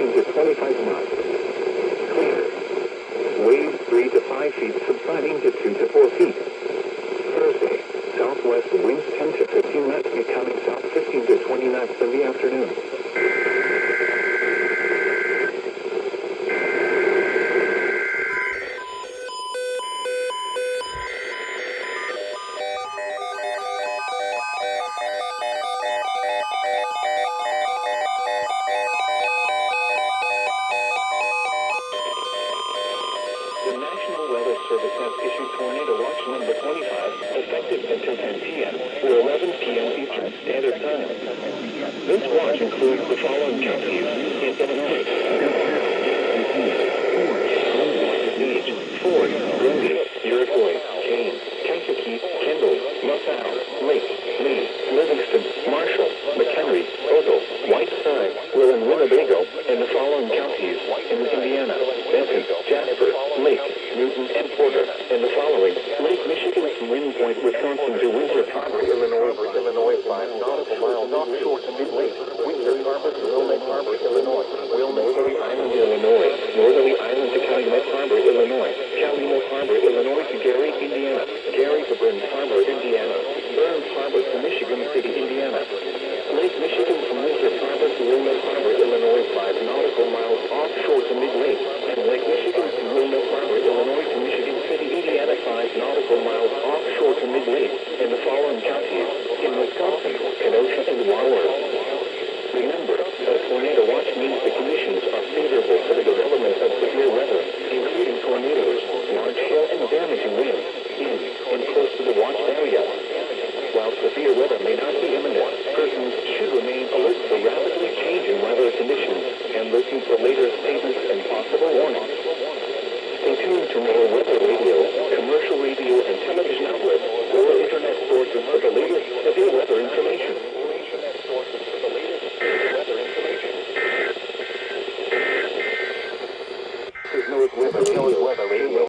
15 to 25 knots. Clear. Waves 3 to 5 feet subsiding to 2 to 4 feet. Thursday, southwest winds 10 to 15 knots becoming south 15 to 20 knots in the afternoon. The National Weather Service has issued Tornado Watch number 25, effective until 10 p.m. or 11 p.m. Eastern Standard Time. This watch includes the following counties in Illinois: Ford, Grundy, Iroquois, Kane, Kankakee, Kendall, LaSalle, Lake, Lee, Livingston, Marshall, McHenry, Ogle, White Pine, Will and Winnebago, and the following counties in Indiana: Benton, Jasper, Lake, Newton, and Porter, and the following: Lake Michigan from Wind Point, Wisconsin to Windsor Harbor, Illinois, 5 nautical miles offshore to mid-lake, Windsor Harbor to Wilmette Harbor, Illinois, Northerly Island, Illinois, Northerly Island to Calumet Harbor, Illinois, Calumet Harbor, Illinois to Gary, Indiana, Gary to Burns Harbor, Indiana, Burns Harbor to Michigan City, Indiana, Lake Michigan from Windsor Harbor to Wilmette Harbor, Illinois, 5 nautical miles offshore to mid-lake, and Lake Michigan to Wilmette Harbor, Illinois to Michigan City, Indiana, 5 nautical miles offshore to mid-lake, and the following counties in Wisconsin: Kenosha and Warwick. Remember, a tornado watch means the conditions are favorable for the development of severe weather, including tornadoes, large hail, and damaging winds in and close to the watch area. While severe weather may not be imminent, persons should remain alert for rapidly changing weather conditions and listen for later statements and possible warnings. Stay tuned to more weather radio, commercial radio, and television outlets or internet sources for the latest severe weather information. This is North Weather Radio.